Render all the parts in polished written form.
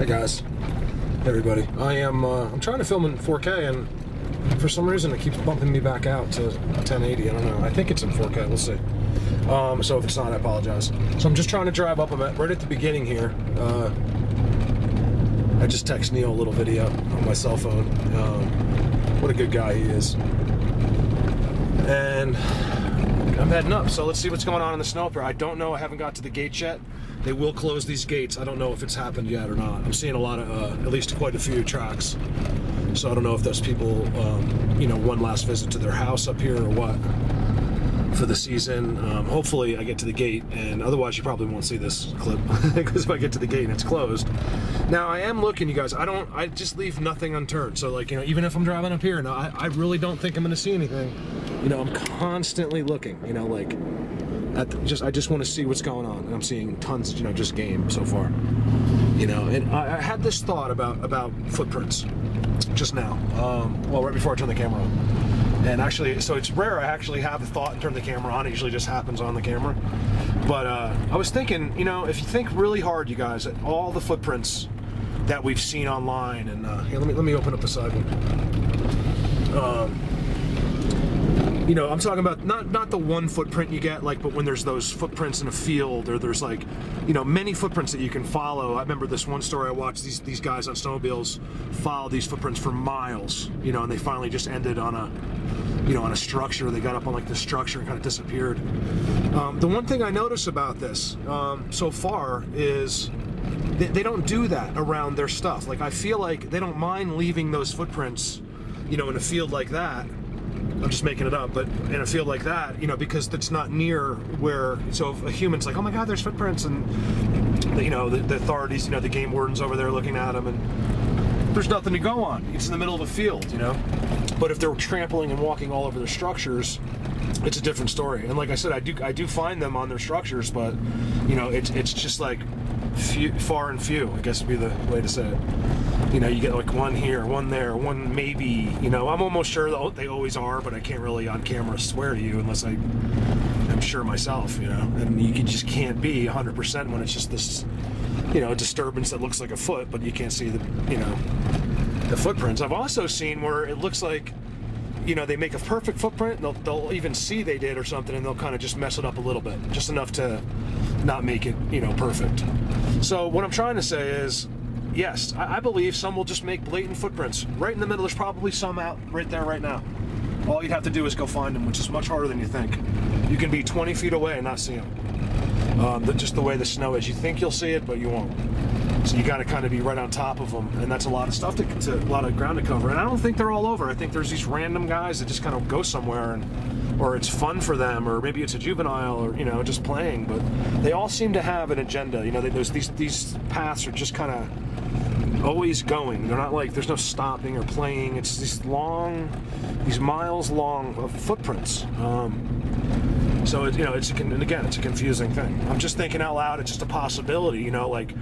guys, everybody. I'm trying to film in 4K, and for some reason it keeps bumping me back out to 1080. I don't know. I think it's in 4K. We'll see. So if it's not, I apologize. So I'm just trying to drive up. I'm right at the beginning here. I just text Neil a little video on my cell phone. What a good guy he is. And I'm heading up, so let's see what's going on in the snow up here. I don't know. I haven't got to the gates yet. They will close these gates. I don't know if it's happened yet or not. I'm seeing a lot of, at least quite a few tracks. So I don't know if those people, you know, one last visit to their house up here or what for the season. Hopefully I get to the gate, and otherwise you probably won't see this clip because if I get to the gate and it's closed. Now I am looking, you guys. I just leave nothing unturned. So like, you know, even if I'm driving up here, now I really don't think I'm going to see anything. You know, I'm constantly looking. You know, like I just want to see what's going on, and I'm seeing tons, you know, just game so far. You know, and I had this thought about footprints just now. Well, right before I turn the camera on. And actually, so it's rare I actually have a thought and turn the camera on. It usually just happens on the camera. But I was thinking, you know, if you think really hard, you guys, at all the footprints that we've seen online, and here, let me open up the side one. You know, I'm talking about not the one footprint you get, like, but when there's those footprints in a field, or there's like, you know, many footprints that you can follow. I remember this one story I watched. These guys on snowmobiles followed these footprints for miles, you know, and they finally just ended on a, you know, on a structure. They got up on like this structure and kind of disappeared. The one thing I notice about this so far is they don't do that around their stuff. Like, I feel like they don't mind leaving those footprints, you know, in a field like that. I'm just making it up, but in a field like that, you know, because it's not near where, so if a human's like, oh my God, there's footprints, and, you know, the authorities, you know, the game wardens over there looking at them, and there's nothing to go on. It's in the middle of a field, you know. But if they're trampling and walking all over their structures, it's a different story. And like I said, I do find them on their structures, but, you know, it's just like far and few, I guess would be the way to say it. You know, you get like one here, one there, one maybe, you know, I'm almost sure they always are, but I can't really on camera swear to you unless I'm sure myself, you know, and you just can't be 100% when it's just this, you know, disturbance that looks like a foot, but you can't see the, you know, the footprints. I've also seen where it looks like, you know, they make a perfect footprint, they'll even see they did or something, and they'll kind of just mess it up a little bit, just enough to not make it, you know, perfect. So what I'm trying to say is, yes, I believe some will just make blatant footprints. Right in the middle, there's probably some out right there right now. All you'd have to do is go find them, which is much harder than you think. You can be 20 feet away and not see them. Just the way the snow is. You think you'll see it, but you won't. So you got to kind of be right on top of them, and that's a lot of stuff, a lot of ground to cover. And I don't think they're all over. I think there's these random guys that just kind of go somewhere, and or it's fun for them, or maybe it's a juvenile, or, you know, just playing. But they all seem to have an agenda. You know, these paths are just kind of always going. They're not like, there's no stopping or playing. It's these miles long footprints. So it, you know, and again, it's a confusing thing. I'm just thinking out loud. It's just a possibility. You know, like,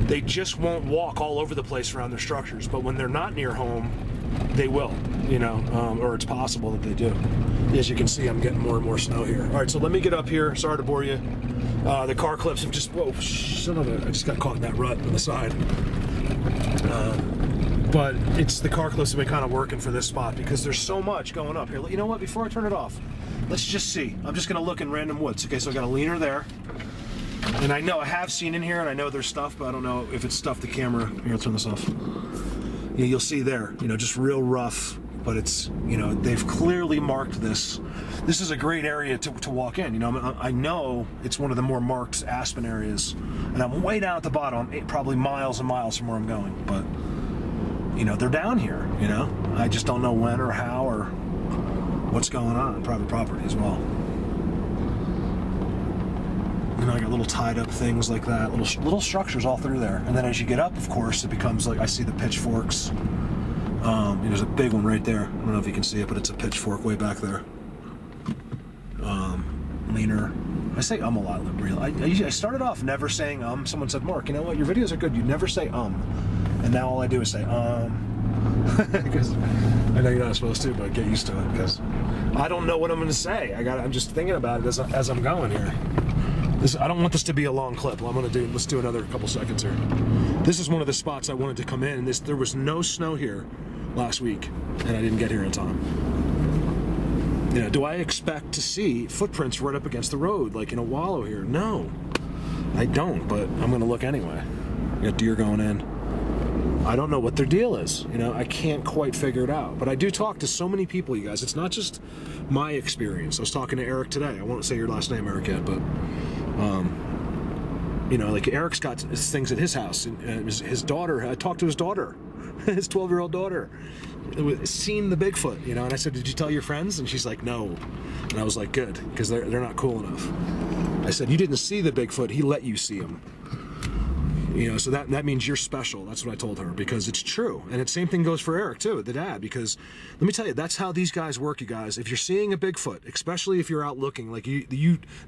they just won't walk all over the place around their structures, but when they're not near home, they will, you know, or it's possible that they do. As you can see, I'm getting more and more snow here. All right, so let me get up here. Sorry to bore you. The car clips have just, whoa, son of a, I just got caught in that rut on the side. But it's the car clips have been kind of working for this spot because there's so much going up here. You know what, before I turn it off, let's just see. I'm just gonna look in random woods. Okay, so I got a leaner there. And I know I have seen in here, and I know there's stuff, but I don't know if it's stuff the camera. Here, I'll turn this off. Yeah, you'll see there, you know, just real rough, but it's, you know, they've clearly marked this. This is a great area to walk in. You know, I know it's one of the more marked aspen areas, and I'm way down at the bottom. I'm probably miles and miles from where I'm going, but, you know, they're down here, you know. I just don't know when or how or what's going on. Private property as well. You know, I got little tied up things like that, little structures all through there. And then as you get up, of course, it becomes like, I see the pitchforks. There's a big one right there. I don't know if you can see it, but it's a pitchfork way back there. Leaner. I say a lot, real. I started off never saying Someone said, Mark, you know what, your videos are good, you never say And now all I do is say because I know you're not supposed to, but get used to it, because I don't know what I'm going to say. I'm just thinking about it as I'm going here. I don't want this to be a long clip. Let's do another couple seconds here. This is one of the spots I wanted to come in, and there was no snow here last week, and I didn't get here in time. You know, do I expect to see footprints right up against the road, like in a wallow here? No, I don't, but I'm gonna look anyway. We got deer going in. I don't know what their deal is. You know, I can't quite figure it out. But I do talk to so many people, you guys. It's not just my experience. I was talking to Eric today. I won't say your last name, Eric, yet, but you know, like Eric's got things at his house, and his daughter. I talked to his daughter, his 12-year-old daughter, seen the Bigfoot. You know, and I said, "Did you tell your friends?" And she's like, "No." And I was like, "Good, because they're not cool enough." I said, "You didn't see the Bigfoot. He let you see him." You know, so that means you're special. That's what I told her, because it's true. And the same thing goes for Eric too, the dad, because let me tell you, that's how these guys work, you guys. If you're seeing a Bigfoot, especially if you're out looking, like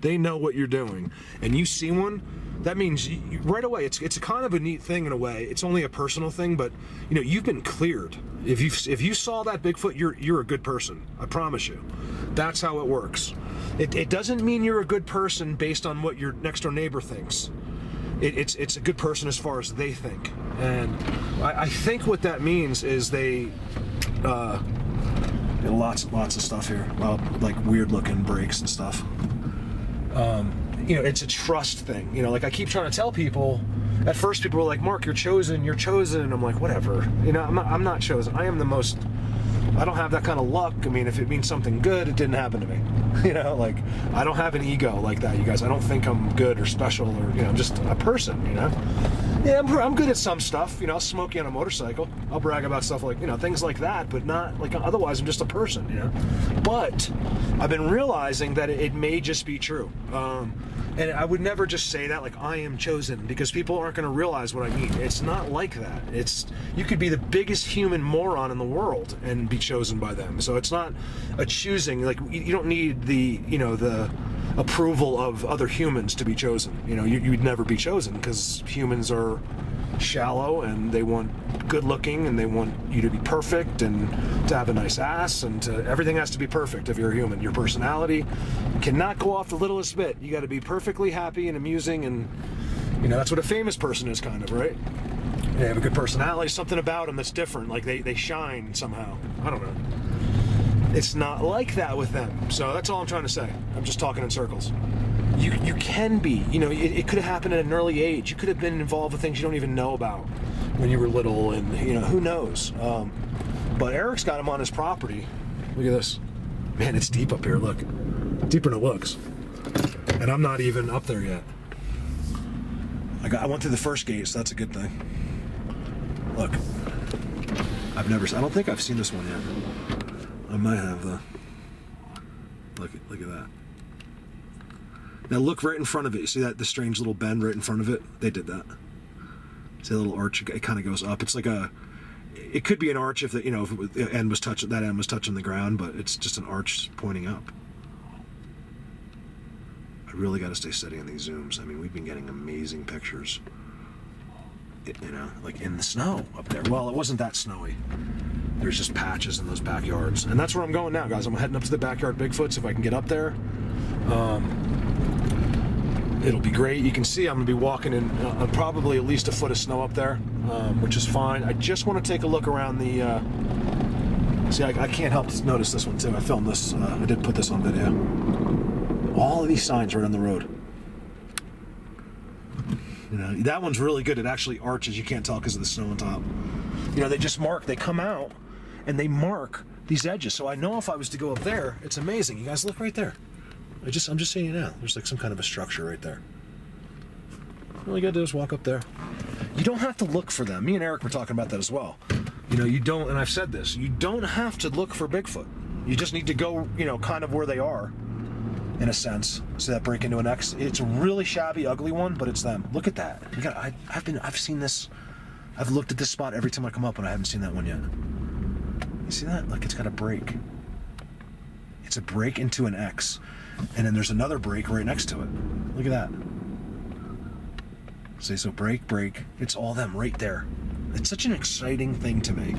they know what you're doing, and you see one, that means right away, it's a kind of a neat thing in a way. It's only a personal thing, but you know, you've been cleared. If you saw that Bigfoot, you're a good person. I promise you. That's how it works. It doesn't mean you're a good person based on what your next door neighbor thinks. It's a good person as far as they think, and I think what that means is they lots of stuff here, well, like weird looking brakes and stuff. You know, it's a trust thing. You know, like I keep trying to tell people. At first, people were like, "Mark, you're chosen," and I'm like, "Whatever." You know, I'm not chosen. I am the most. I don't have that kind of luck. I mean, if it means something good, it didn't happen to me. You know, like, I don't have an ego like that, you guys. I don't think I'm good or special, or, you know, I'm just a person, you know? Yeah, I'm good at some stuff, you know, I'll smoke you on a motorcycle. I'll brag about stuff like, you know, things like that, but not, like, otherwise I'm just a person, you know? But I've been realizing that it may just be true. And I would never just say that, like, I am chosen, because people aren't going to realize what I mean. It's not like that. You could be the biggest human moron in the world and be chosen by them. So it's not a choosing, like, you don't need the, you know, the approval of other humans to be chosen. You know, you'd never be chosen, because humans are shallow, and they want good looking, and they want you to be perfect, and to have a nice ass, and everything has to be perfect if you're a human. Your personality cannot go off the littlest bit. You got to be perfectly happy and amusing, and you know, that's what a famous person is, kind of, right? They have a good personality, something about them that's different, like they shine somehow. I don't know. It's not like that with them. So that's all I'm trying to say. I'm just talking in circles. You can be, you know, it could have happened at an early age. You could have been involved with things you don't even know about when you were little, and, you know, who knows. But Eric's got him on his property. Look at this. Man, it's deep up here, look. Deeper than it looks. And I'm not even up there yet. I went through the first gate, so that's a good thing. Look. I don't think I've seen this one yet. I might have, though. Look at that. Now look right in front of it. You see that, the strange little bend right in front of it? They did that. See that little arch? It kind of goes up. It's like it could be an arch if the, you know, if the end was touching, that end was touching the ground, but it's just an arch pointing up. I really got to stay steady on these zooms. I mean, we've been getting amazing pictures. You know, like in the snow up there. Well, it wasn't that snowy. There's just patches in those backyards, and that's where I'm going now, guys. I'm heading up to the backyard Bigfoots if I can get up there. It'll be great. You can see I'm going to be walking in probably at least a foot of snow up there, which is fine. I just want to take a look around the... see, I can't help to notice this one, too. I filmed this. I did put this on video. All of these signs right on the road. You know, that one's really good. It actually arches. You can't tell because of the snow on top. You know, they just mark. They come out, and they mark these edges. So I know if I was to go up there, it's amazing. You guys look right there. I'm just saying it now. There's like some kind of a structure right there. All you gotta do is walk up there. You don't have to look for them. Me and Eric were talking about that as well. You know, you don't, and I've said this, you don't have to look for Bigfoot. You just need to go, you know, kind of where they are, in a sense. So that break into an X, it's a really shabby, ugly one, but it's them. Look at that. You got, I've seen this. I've looked at this spot every time I come up, and I haven't seen that one yet. You see that? Like, it's got a break. It's a break into an X. And then there's another break right next to it. Look at that. See, so break, break. It's all them right there. It's such an exciting thing to me.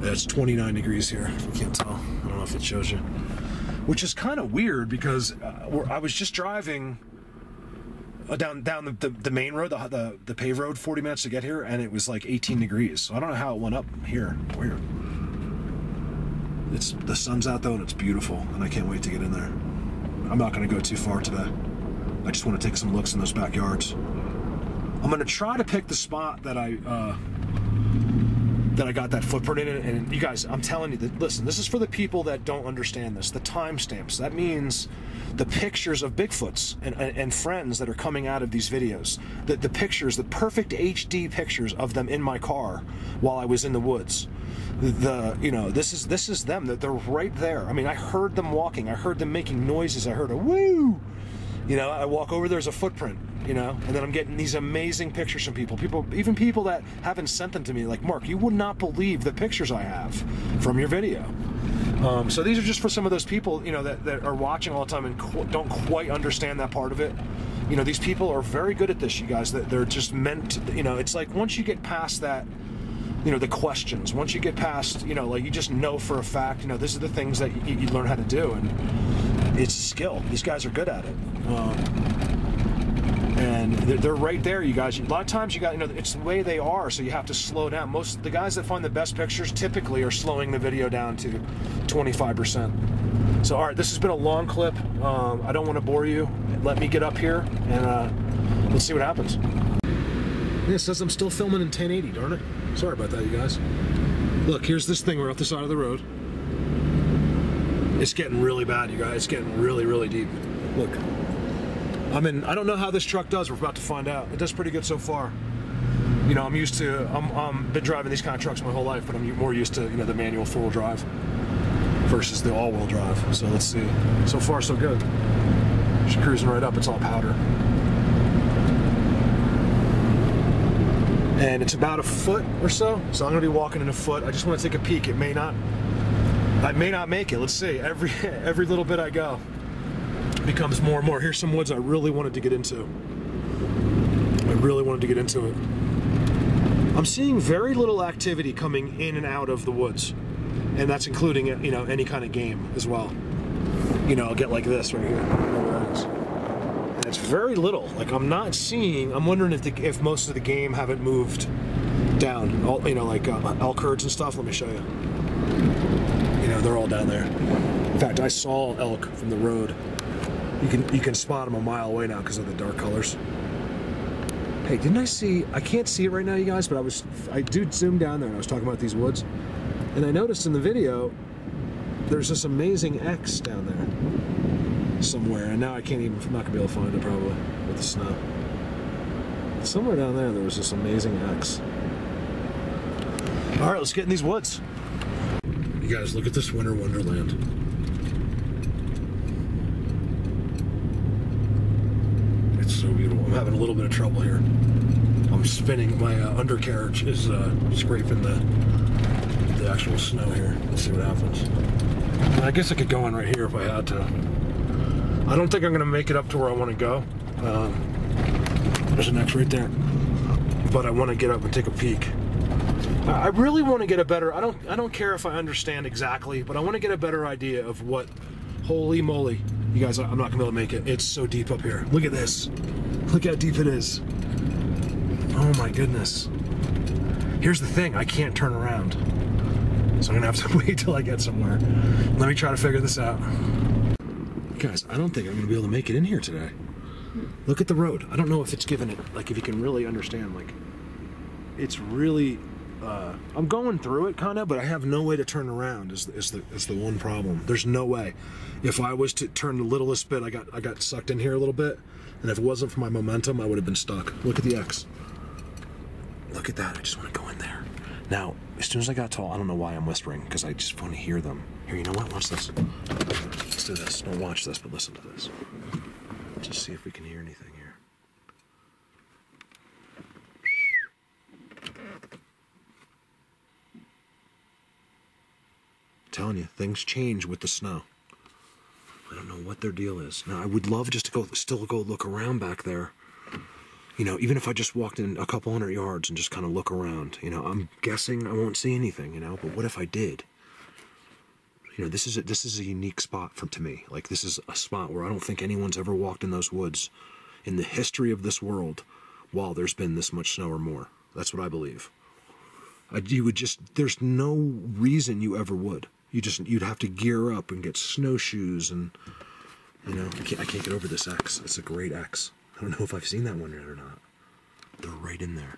It's 29 degrees here. You can't tell. I don't know if it shows you. Which is kind of weird because I was just driving down the main road, the paved road, 40 minutes to get here, and it was like 18 degrees. So I don't know how it went up here. Weird. The sun's out though, and it's beautiful, and I can't wait to get in there. I'm not going to go too far today. I just want to take some looks in those backyards. I'm going to try to pick the spot that I got that footprint in it. And you guys, I'm telling you, that, listen, this is for the people that don't understand this. The timestamps. That means the pictures of Bigfoots and friends that are coming out of these videos. The pictures, the perfect HD pictures of them in my car while I was in the woods. You know, this is them. They're right there. I mean, I heard them walking. I heard them making noises. I heard a woo. You know, I walk over, there's a footprint, you know, and then I'm getting these amazing pictures from people, even people that haven't sent them to me, like, Mark, you would not believe the pictures I have from your video. So these are just for some of those people, you know, that are watching all the time and don't quite understand that part of it. You know, these people are very good at this, you guys, that they're just meant to, you know, it's like once you get past that, you know, the questions, once you get past, you know, like you just know for a fact, you know, these are the things that you learn how to do, and it's a skill. These guys are good at it. And they're right there, you guys. A lot of times you got, you know, it's the way they are, so you have to slow down. Most the guys that find the best pictures typically are slowing the video down to 25%. So, all right, this has been a long clip. I don't want to bore you. Let me get up here and let's see what happens. Yeah, it says I'm still filming in 1080, darn it. Sorry about that, you guys. Look, here's this thing. We're off the side of the road. It's getting really bad, you guys. It's getting really, really deep. Look, I don't know how this truck does. We're about to find out. It does pretty good so far. You know, I'm been driving these kind of trucks my whole life, but I'm more used to, you know, the manual 4-wheel drive versus the all-wheel drive. So let's see. So far, so good. Just cruising right up. It's all powder. And it's about a foot or so. So I'm going to be walking in a foot. I just want to take a peek. I may not make it. Let's see. Every little bit I go becomes more and more. Here's some woods I really wanted to get into. I really wanted to get into it. I'm seeing very little activity coming in and out of the woods, and that's including, you know, any kind of game as well. You know, I'll get like this right here. And it's very little. Like I'm not seeing. I'm wondering if most of the game haven't moved down. You know, like elk herds and stuff. Let me show you. You know, they're all down there. In fact, I saw elk from the road. You can spot them a mile away now because of the dark colors. Hey, didn't I see? I can't see it right now, you guys, but I did zoom down there and I was talking about these woods, and I noticed in the video there's this amazing X down there somewhere, and now I'm not gonna be able to find it probably with the snow. Somewhere down there was this amazing X. All right, let's get in these woods. You guys, look at this winter wonderland. It's so beautiful. I'm having a little bit of trouble here. I'm spinning. My undercarriage is scraping the actual snow here. Let's see what happens. I guess I could go in right here if I had to. I don't think I'm going to make it up to where I want to go. There's an X right there. But I want to get up and take a peek. I really want to get a better, I don't care if I understand exactly, but I want to get a better idea of what, holy moly. You guys, I'm not going to be able to make it. It's so deep up here. Look at this. Look how deep it is. Oh my goodness. Here's the thing, I can't turn around. So I'm going to have to wait till I get somewhere. Let me try to figure this out. Guys, I don't think I'm going to be able to make it in here today. Look at the road. I don't know if it's given it, like if you can really understand, like, it's really, I'm going through it kind of, but I have no way to turn around is the one problem. There's no way. If I was to turn the littlest bit, I got sucked in here a little bit, and if it wasn't for my momentum, I would have been stuck. Look at the X. Look at that. I just want to go in there. Now, as soon as I got tall, I don't know why I'm whispering, because I just want to hear them. Here, you know what? Watch this. Let's do this. Don't watch this, but listen to this. Just see if we can hear anything here. I'm telling you, things change with the snow. I don't know what their deal is. Now, I would love just to still go look around back there. You know, even if I just walked in a couple hundred yards and just kind of look around. You know, I'm guessing I won't see anything, you know, but what if I did? You know, this is a unique spot to me. Like, this is a spot where I don't think anyone's ever walked in those woods in the history of this world while there's been this much snow or more. That's what I believe. There's no reason you ever would. You'd have to gear up and get snowshoes and, you know, I can't get over this X. It's a great X. I don't know if I've seen that one yet or not. They're right in there.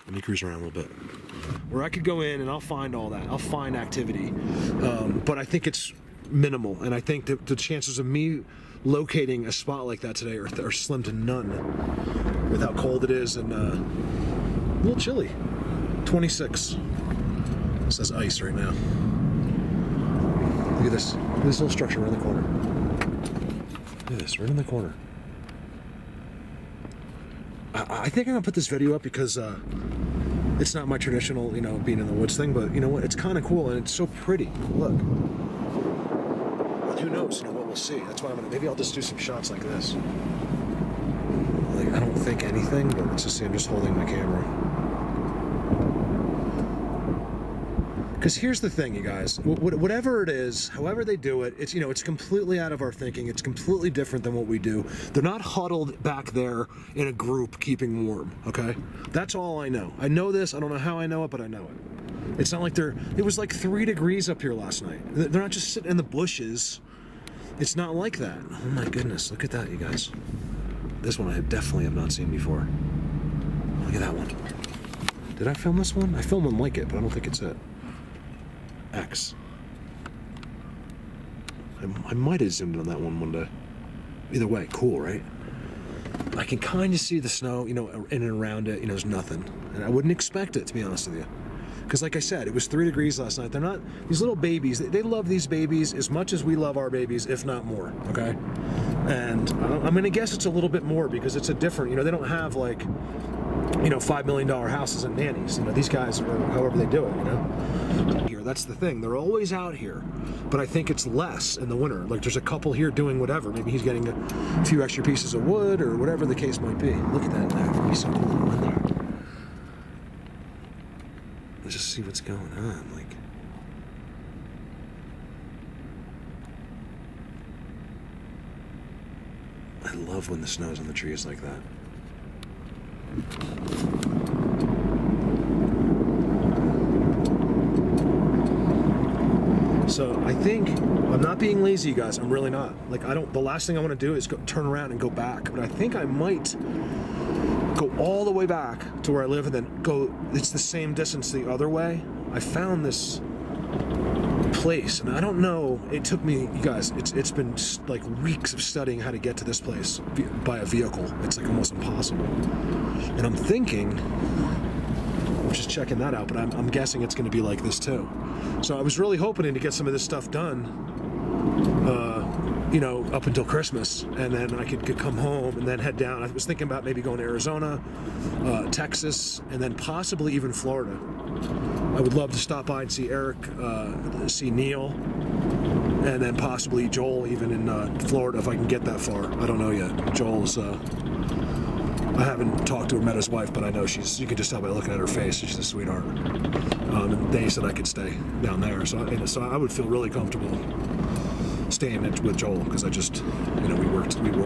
Let me cruise around a little bit. Where I could go in and I'll find all that. I'll find activity. But I think it's minimal. And I think that the chances of me locating a spot like that today are slim to none. With how cold it is and a little chilly. 26. It says ice right now. Look at this. Look at this little structure right in the corner. Look at this, right in the corner. I think I'm gonna put this video up because it's not my traditional, you know, being in the woods thing, but you know what? It's kind of cool and it's so pretty. Look. But who knows? You know what? We'll see. That's why maybe I'll just do some shots like this. Like I don't think anything, but let's just see. I'm just holding my camera. Because here's the thing, you guys. Whatever it is, however they do it, it's, you know, it's completely out of our thinking. It's completely different than what we do. They're not huddled back there in a group keeping warm, okay? That's all I know. I know this. I don't know how I know it, but I know it. It's not like it was like 3 degrees up here last night. They're not just sitting in the bushes. It's not like that. Oh my goodness, look at that, you guys. This one I definitely have not seen before. Look at that one. Did I film this one? I filmed one like it, but I don't think it's it. X. I might have zoomed in on that one day. Either way, cool, right? I can kind of see the snow, you know, in and around it. You know, there's nothing. And I wouldn't expect it, to be honest with you. Because like I said, it was 3 degrees last night. They're not, these little babies, they love these babies as much as we love our babies, if not more, okay? And I'm going to guess it's a little bit more because it's a different, you know, they don't have like, you know, $5 million houses and nannies. You know, these guys, or however they do it, you know? Here, that's the thing. They're always out here, but I think it's less in the winter. Like, there's a couple here doing whatever. Maybe he's getting a few extra pieces of wood or whatever the case might be. Look at that there. He's so cool in there. Let's just see what's going on. Like, I love when the snow's on the trees like that. So I think I'm not being lazy, you guys. I'm really not. Like, the last thing I want to do is turn around and go back. But I think I might go all the way back to where I live and then go, it's the same distance the other way. I found this place and I don't know, it took me, you guys, it's been like weeks of studying how to get to this place by a vehicle. It's like almost impossible. And I'm thinking, I'm just checking that out, but I'm guessing it's going to be like this too. So I was really hoping to get some of this stuff done, you know, up until Christmas, and then I could come home and then head down. I was thinking about maybe going to Arizona, Texas, and then possibly even Florida. I would love to stop by and see Eric, see Neil, and then possibly Joel even in Florida if I can get that far. I don't know yet. Joel's, I haven't talked to or met his wife, but I know you can just tell by looking at her face, she's a sweetheart. And they said I could stay down there, so I would feel really comfortable staying with Joel, because I just, you know, we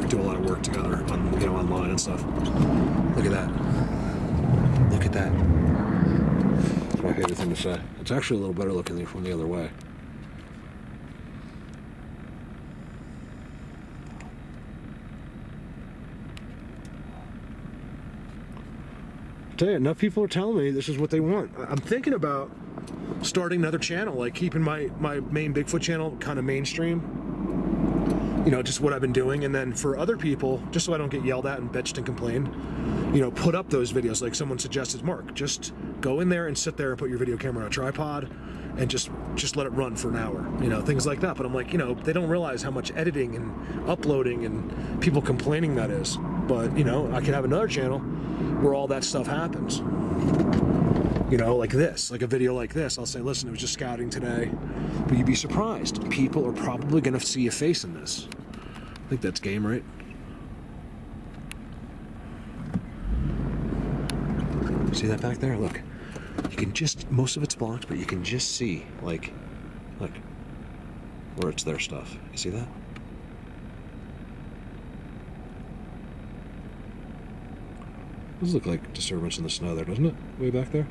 do a lot of work together on, you know, online and stuff. Look at that. Look at that. It's my favorite thing to say. It's actually a little better looking from the other way. I tell you, enough people are telling me this is what they want. I'm thinking about starting another channel, like keeping my main Bigfoot channel kind of mainstream. You know, just what I've been doing, and then for other people, just so I don't get yelled at and bitched and complained, you know, put up those videos like someone suggested. Mark, just go in there and sit there and put your video camera on a tripod and just let it run for an hour, you know, things like that. But I'm like, you know, they don't realize how much editing and uploading and people complaining that is. But, you know, I could have another channel where all that stuff happens. You know, like this, like a video like this. I'll say, listen, it was just scouting today. But you'd be surprised. People are probably going to see a face in this. I think that's game, right? See that back there? Look. you can just, most of it's blocked, but you can just see, like, look, where it's their stuff. You see that? Does look like disturbance in the snow there, doesn't it? Way back there.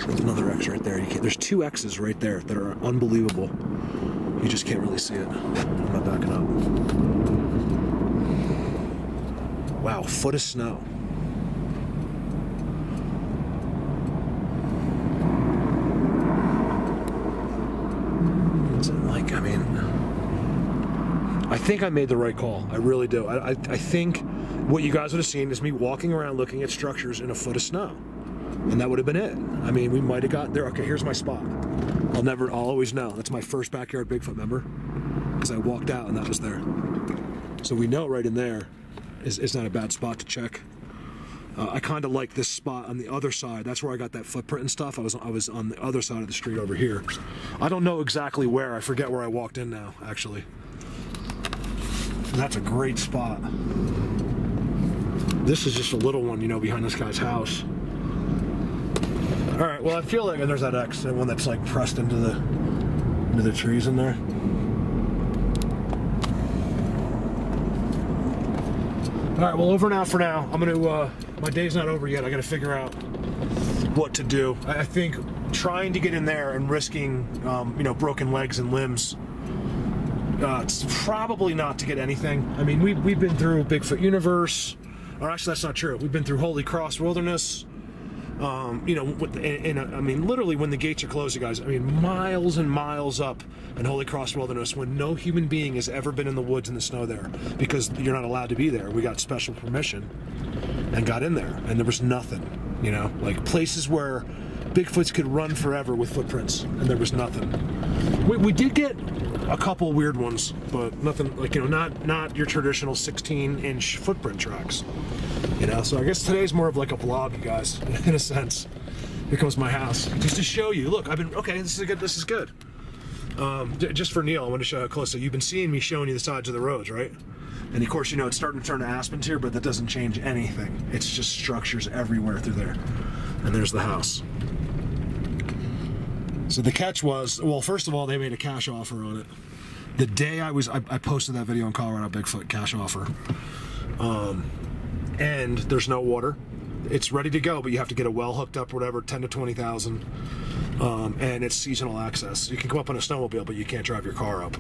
There's another X right there. There's two X's right there that are unbelievable. You just can't really see it. I'm not backing up. Wow, foot of snow. What's it like? I mean, I think I made the right call. I really do. I think what you guys would have seen is me walking around looking at structures in a foot of snow. And that would have been it. I mean, we might have got there. Okay, here's my spot. I'll always know. That's my first backyard Bigfoot, remember? Because I walked out and that was there. So we know right in there is not a bad spot to check. I kind of like this spot on the other side. That's where I got that footprint and stuff. I was on the other side of the street over here. I don't know exactly where. I forget where I walked in now, actually. And that's a great spot. This is just a little one, you know, behind this guy's house. All right, well, I feel like, and there's that X, that one that's like pressed into the trees in there. All right, well, over now for now. I'm gonna, my day's not over yet. I gotta figure out what to do. I think trying to get in there and risking, you know, broken legs and limbs, it's probably not to get anything. I mean, we've been through Bigfoot Universe, or actually that's not true. We've been through Holy Cross Wilderness. You know, I mean, literally when the gates are closed, you guys, I mean, miles and miles up in Holy Cross Wilderness when no human being has ever been in the woods in the snow there because you're not allowed to be there. We got special permission and got in there and there was nothing, you know, like places where Bigfoots could run forever with footprints and there was nothing. We did get a couple weird ones, but nothing like, you know, not your traditional 16-inch footprint tracks. You know, so I guess today's more of like a vlog, you guys, in a sense. Here comes my house, just to show you. Look, okay, this is good. Just for Neil, I want to show you how close. So you've been seeing me showing you the sides of the roads, right? And of course, you know, it's starting to turn to aspens here, but that doesn't change anything. It's just structures everywhere through there. And there's the house. So the catch was, well, first of all, they made a cash offer on it. The day I posted that video on Colorado Bigfoot cash offer. And there's no water. It's ready to go, but you have to get a well hooked up, whatever, 10 to 20,000. And it's seasonal access. You can come up on a snowmobile, but you can't drive your car up.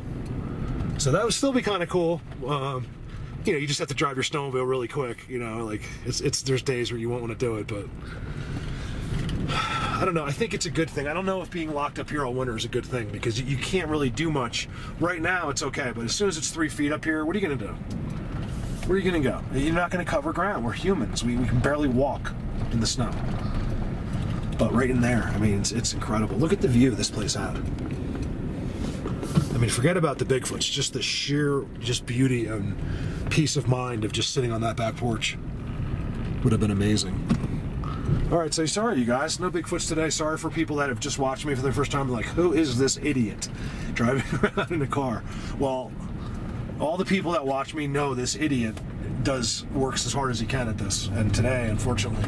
So that would still be kind of cool. You know, you just have to drive your snowmobile really quick. You know, like there's days where you won't want to do it, but I don't know. I think it's a good thing. I don't know if being locked up here all winter is a good thing because you can't really do much. Right now, it's okay, but as soon as it's 3 feet up here, what are you gonna do? Where are you gonna go? You're not gonna cover ground. We're humans. We can barely walk in the snow. But right in there, I mean, it's incredible. Look at the view this place had. I mean, forget about the Bigfoots. Just the sheer beauty and peace of mind of just sitting on that back porch would have been amazing. All right, so sorry, you guys. No Bigfoots today. Sorry for people that have just watched me for the first time. Like, who is this idiot driving around in a car? Well, all the people that watch me know this idiot works as hard as he can at this. And today, unfortunately,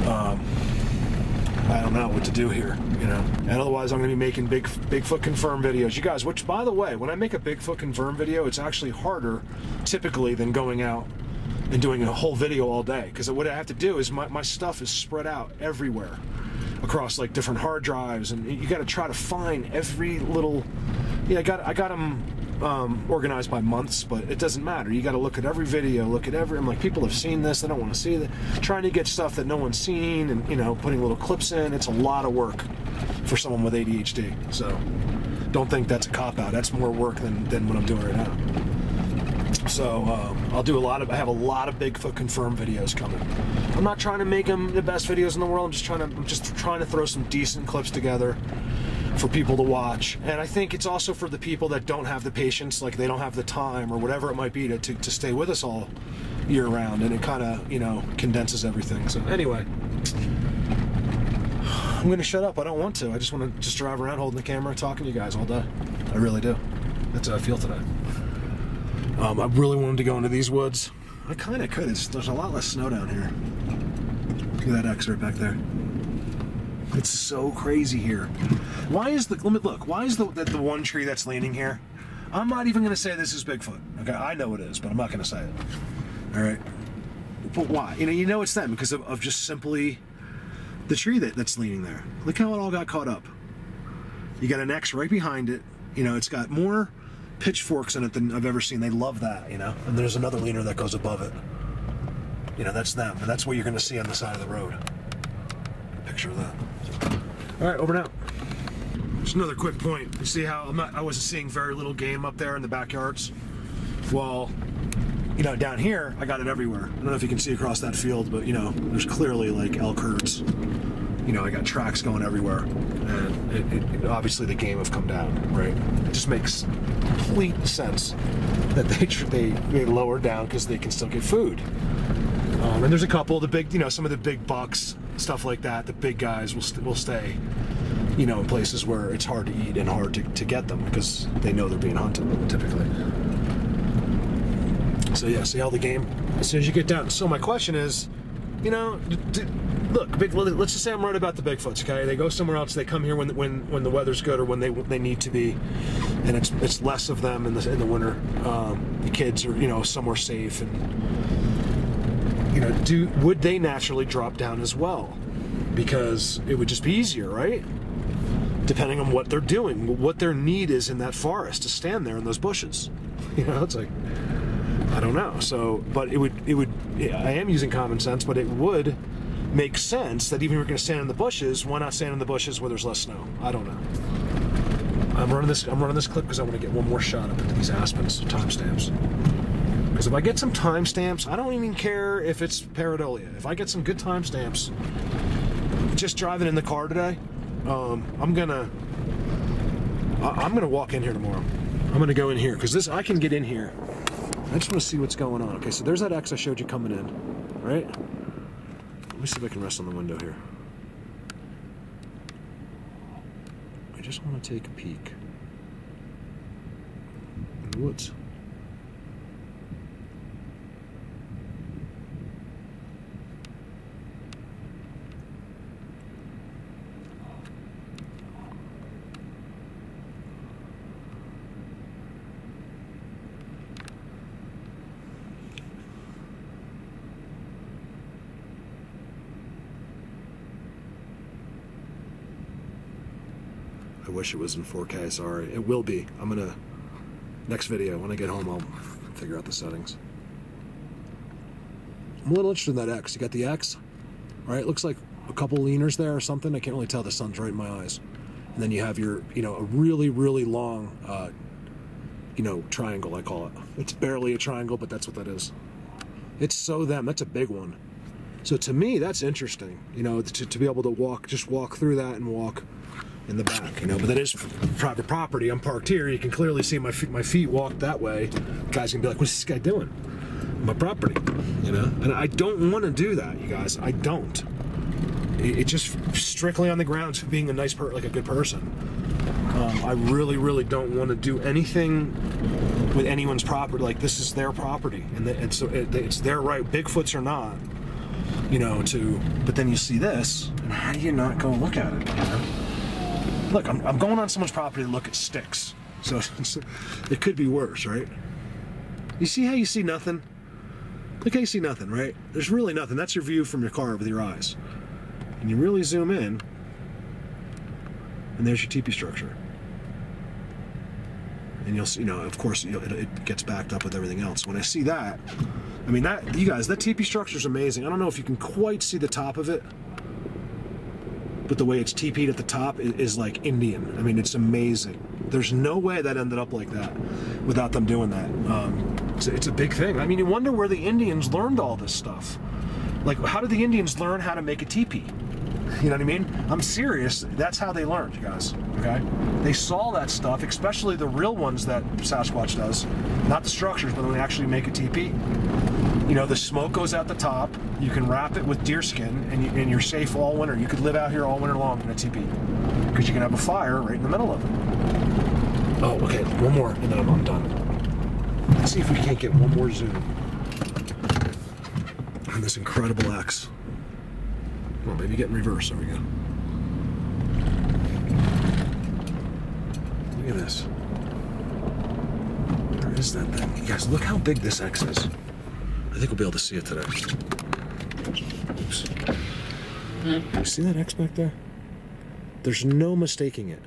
I don't know what to do here, you know. And otherwise, I'm going to be making Bigfoot confirm videos. You guys, which, by the way, when I make a Bigfoot confirm video, it's actually harder, typically, than going out and doing a whole video all day. Because what I have to do is my stuff is spread out everywhere across, like, different hard drives. And you got to try to find every little... Yeah, I got them... organized by months, but it doesn't matter. You got to look at every video, I'm like, people have seen this, they don't want to see that. Trying to get stuff that no one's seen and, you know, putting little clips in, it's a lot of work for someone with ADHD. So don't think that's a cop-out. That's more work than what I'm doing right now. So I have a lot of Bigfoot confirmed videos coming. I'm not trying to make them the best videos in the world. I'm just trying to throw some decent clips together for people to watch. And I think it's also for the people that don't have the patience, like they don't have the time or whatever it might be to stay with us all year round, and it kind of, you know, condenses everything. So anyway, I'm gonna shut up. I don't want to. I just want to just drive around holding the camera and talking to you guys all day. I really do. That's how I feel today. I really wanted to go into these woods. I kind of could. There's a lot less snow down here. Look at that X right back there. It's so crazy here. Why is the, look, why is the one tree that's leaning here? I'm not even going to say this is Bigfoot. Okay, I know it is, but I'm not going to say it. All right. But why? You know it's them because of just simply the tree that's leaning there. Look how it all got caught up. You got an X right behind it. You know, it's got more pitchforks in it than I've ever seen. They love that, you know. And there's another leaner that goes above it. You know, that's them. And that's what you're going to see on the side of the road. Picture of that. All right, over and out. Just another quick point. You see how I wasn't seeing very little game up there in the backyards? Well, you know, down here, I got it everywhere. I don't know if you can see across that field, but, you know, there's clearly, like, elk herds. You know, I got tracks going everywhere. And obviously the game have come down, right? It just makes complete sense that they lower down because they can still get food. And there's a couple of the big, you know, some of the big bucks, stuff like that. The big guys will stay, you know, in places where it's hard to eat and hard to get them because they know they're being hunted typically. So yeah, see how the game, as soon as you get down. So my question is, you know, look, let's just say I'm right about the Bigfoots, okay? They go somewhere else, they come here when the weather's good or when they need to be, and it's less of them in the winter. The kids are, you know, somewhere safe, and, you know, would they naturally drop down as well? Because it would just be easier, right? Depending on what they're doing, what their need is in that forest to stand there in those bushes. You know, it's like, I don't know. So, but it would, I am using common sense, but it would make sense that even if you're going to stand in the bushes, why not stand in the bushes where there's less snow? I don't know. I'm running this clip because I want to get one more shot up into these aspens, timestamps. Because if I get some timestamps, I don't even care if it's pareidolia. If I get some good timestamps, just driving in the car today, I'm gonna walk in here tomorrow. I'm gonna go in here because I can get in here. I just want to see what's going on. Okay, so there's that X I showed you coming in, right? Let me see if I can rest on the window here. I just want to take a peek in the woods. I wish it was in 4K, sorry. It will be. Next video, when I get home, I'll figure out the settings. I'm a little interested in that X. You got the X, right? Looks like a couple leaners there or something. I can't really tell. The sun's right in my eyes. And then you have your, you know, a really, really long, you know, triangle, I call it. It's barely a triangle, but that's what that is. It's so them. That's a big one. So to me, that's interesting, you know, to be able to just walk through that and walk in the back, you know, but that is private property. I'm parked here. You can clearly see my feet walk that way. The guy's gonna be like, what's this guy doing? My property, you know? And I don't want to do that, you guys. I don't. It's just strictly on the grounds for being a nice like a good person. I really, really don't want to do anything with anyone's property. Like, this is their property, and so it's their right. Bigfoots or not, you know, but then you see this, and how do you not go look at it, you know? Look, I'm going on someone's property to look at sticks, so it could be worse, right? You see how you see nothing? Look how you see nothing, right? There's really nothing. That's your view from your car with your eyes. And you really zoom in, and there's your teepee structure. And you'll see, you know, of course, it gets backed up with everything else. When I see that, I mean, you guys, that teepee structure is amazing. I don't know if you can quite see the top of it, but the way it's teepeed at the top is like Indian. I mean, it's amazing. There's no way that ended up like that without them doing that. It's a big thing. I mean, you wonder where the Indians learned all this stuff. Like, how did the Indians learn how to make a teepee? You know what I mean? I'm serious. That's how they learned, you guys. Okay? They saw that stuff, especially the real ones that Sasquatch does. Not the structures, but when they actually make a teepee. You know, the smoke goes out the top. You can wrap it with deer skin, and you're safe all winter. You could live out here all winter long in a teepee because you can have a fire right in the middle of it. Oh, okay. One more, and then I'm done. Okay, so there's that X. Right? Look how you see nothing. Look how you see nothing, right? There's really nothing. That's your view from your car with your eyes. And then you have your, you know, a really, really long, you know, Let's see if we can't get one more zoom on this incredible X. Well, maybe get in reverse. There we go. Look at this. Where is that thing? You guys, look how big this X is. I think we'll be able to see it today. Oops. You see that X back there? There's no mistaking it.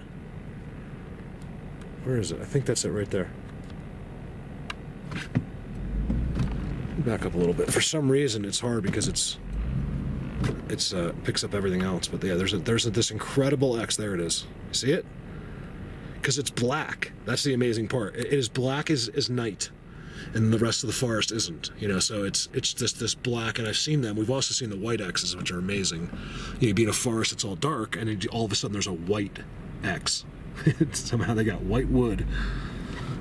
Where is it? I think that's it right there. Back up a little bit. For some reason, it's hard because it's picks up everything else. But yeah, there's this incredible X. There it is. See it? Because it's black. That's the amazing part. It is black as night, and the rest of the forest isn't. You know, so it's just this black. And I've seen them. We've also seen the white X's, which are amazing. You be in a forest, it's all dark, and then all of a sudden there's a white X. Somehow they got white wood.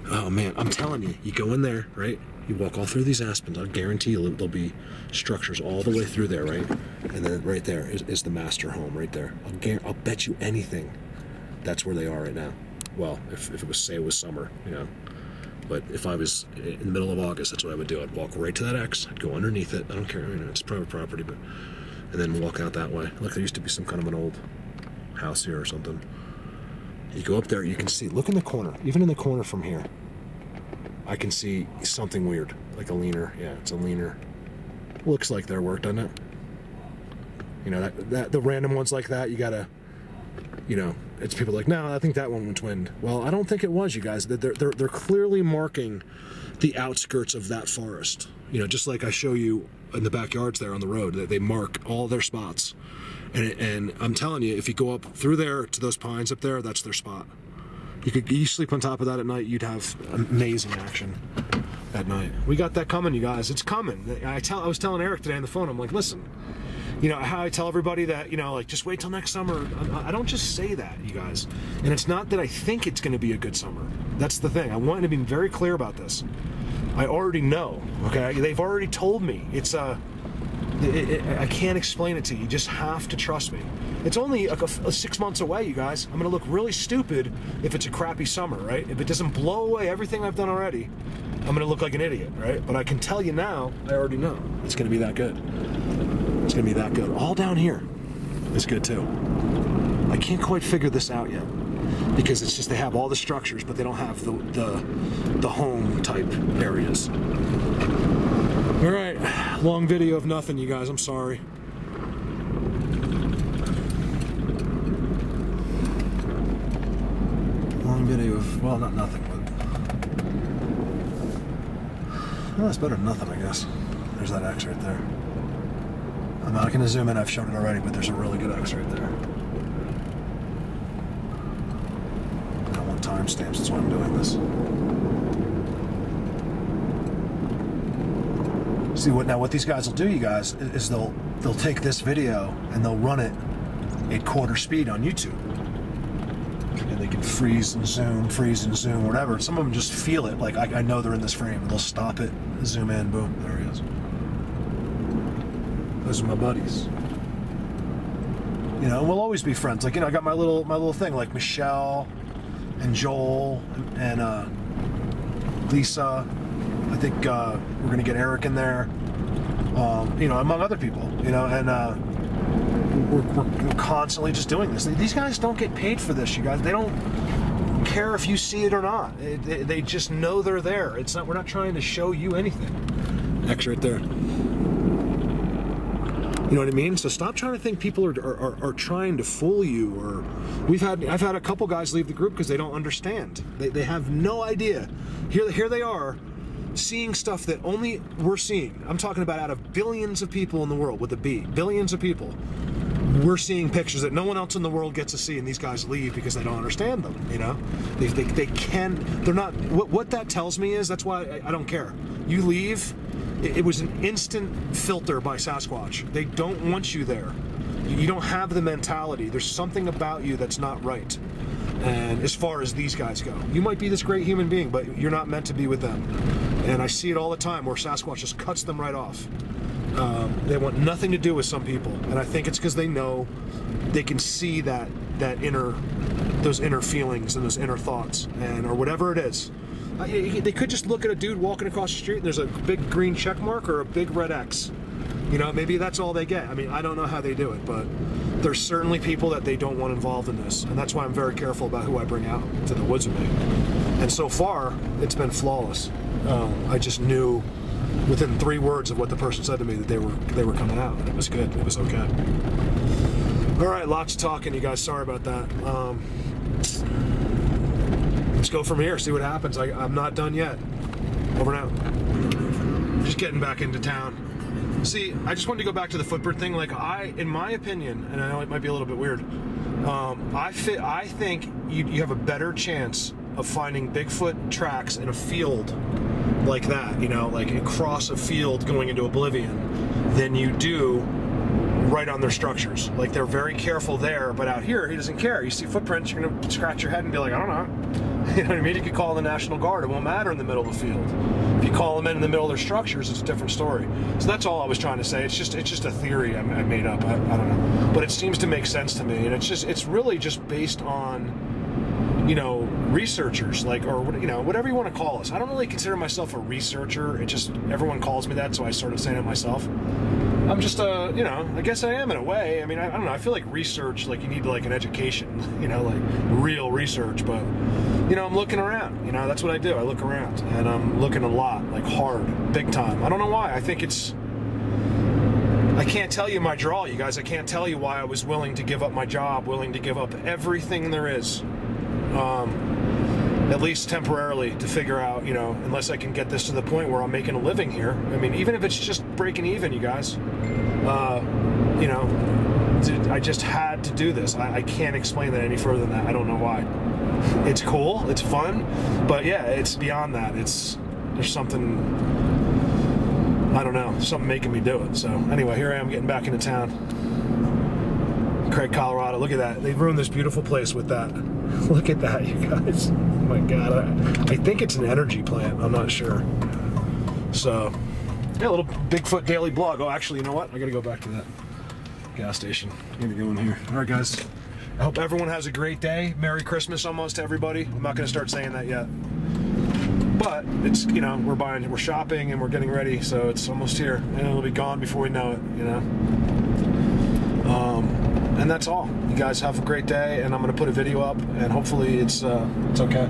Oh man, I'm telling you, you go in there, right? You walk all through these aspens. I'll guarantee you there'll be structures all the way through there, right? And then right there is the master home right there. I'll bet you anything that's where they are right now. Well, if it was, say it was summer, you know. But if I was in the middle of August, that's what I would do. I'd walk right to that X. I'd go underneath it. I don't care, you know, it's private property, but and then walk out that way. Look, there used to be some kind of an old house here or something. You go up there, you can see, look in the corner, even in the corner from here. I can see something weird, like a leaner. Yeah, it's a leaner. Looks like their work, doesn't it? You know, that the random ones like that, you gotta, you know, it's people like, no, I think that one was twinned. Well, I don't think it was, you guys. They're clearly marking the outskirts of that forest. You know, just like I show you in the backyards there on the road, that they mark all their spots. And I'm telling you, if you go up through there to those pines up there, that's their spot. You sleep on top of that at night, you'd have amazing action at night. We got that coming, you guys. It's coming. I was telling Eric today on the phone, I'm like, listen, you know, how I tell everybody that, you know, like, just wait till next summer. I don't just say that, you guys. And it's not that I think it's going to be a good summer. That's the thing. I want to be very clear about this. I already know, okay? They've already told me. It's I can't explain it to you. You just have to trust me. It's only a 6 months away, you guys. I'm going to look really stupid if it's a crappy summer, right? If it doesn't blow away everything I've done already, I'm going to look like an idiot, right? But I can tell you now, I already know. It's going to be that good. It's going to be that good. All down here is good, too. I can't quite figure this out yet. Because it's just they have all the structures, but they don't have the home type areas. All right, long video of nothing, you guys. I'm sorry. Long video of, well, not nothing, but well, it's better than nothing, I guess. There's that X right there. I'm not going to zoom in. I've shown it already, but there's a really good X right there. Timestamps, that's why I'm doing this. See what these guys will do, you guys, is they'll take this video and they'll run it at quarter speed on YouTube. And they can freeze and zoom, whatever. Some of them just feel it, like I know they're in this frame, and they'll stop it, zoom in, boom, there he is. Those are my buddies. You know, we'll always be friends. Like, you know, I got my little thing, like Michelle and Joel and Lisa. I think we're gonna get Eric in there, you know, among other people, you know, and we're constantly just doing this. These guys don't get paid for this, you guys. They don't care if you see it or not. They just know they're there. It's not. We're not trying to show you anything. X right there. You know what I mean? So stop trying to think people are trying to fool you. Or I've had a couple guys leave the group because they don't understand. They have no idea. Here they are, seeing stuff that only we're seeing. I'm talking about out of billions of people in the world with a B. Billions of people. We're seeing pictures that no one else in the world gets to see, and these guys leave because they don't understand them. You know, they're not. What that tells me is that's why I don't care. You leave. It was an instant filter by Sasquatch. They don't want you there. You don't have the mentality. There's something about you that's not right. And as far as these guys go, you might be this great human being, but you're not meant to be with them. And I see it all the time where Sasquatch just cuts them right off. They want nothing to do with some people, and I think it's because they know they can see those inner feelings and those inner thoughts, or whatever it is. They could just look at a dude walking across the street and there's a big green check mark or a big red X. You know, maybe that's all they get. I mean, I don't know how they do it, but there's certainly people that they don't want involved in this. And that's why I'm very careful about who I bring out to the woods with me. And so far, it's been flawless. I just knew within 3 words of what the person said to me that they were coming out. And it was good. It was okay. All right, lots of talking, you guys. Sorry about that. Let's go from here, see what happens. I'm not done yet. Over and out. Just getting back into town. See, I just wanted to go back to the footprint thing. Like, in my opinion, and I know it might be a little bit weird, I think you have a better chance of finding Bigfoot tracks in a field like that, you know, like across a field going into oblivion, than you do right on their structures. Like, they're very careful there, but out here, he doesn't care. You see footprints, you're gonna scratch your head and be like, I don't know. You know what I mean? You could call the National Guard. It won't matter in the middle of the field. If you call them in the middle of their structures, it's a different story. So that's all I was trying to say. It's just a theory I made up. I don't know, but it seems to make sense to me, and it's really just based on, you know, researchers, like, or, you know, whatever you want to call us. I don't really consider myself a researcher. It just, everyone calls me that, so I sort of say it myself. I'm just you know, I guess I am in a way. I mean, I don't know. I feel like research, like you need like an education, you know, like real research. But, you know, I'm looking around. You know, that's what I do. I look around, and I'm looking a lot, like hard, big time. I don't know why. I think it's. I can't tell you my draw, you guys. I can't tell you why I was willing to give up my job, willing to give up everything there is, at least temporarily, to figure out, you know, unless I can get this to the point where I'm making a living here. I mean, even if it's just breaking even, you guys, you know, I just had to do this. I can't explain that any further than that. I don't know why. It's cool, it's fun, but yeah, it's beyond that. There's something, I don't know, something making me do it. So anyway, here I am getting back into town. Craig, Colorado. Look at that. They've ruined this beautiful place with that. Look at that, you guys. Oh my God. I think it's an energy plant. I'm not sure. So, yeah, a little Bigfoot daily blog. Oh, actually, you know what? I gotta go back to that gas station. I'm gonna go in here. All right, guys. I hope everyone has a great day. Merry Christmas almost to everybody. I'm not gonna start saying that yet. But it's, you know, we're shopping and we're getting ready, so it's almost here. And it'll be gone before we know it, you know. And that's all. You guys have a great day, and I'm gonna put a video up, and hopefully it's okay.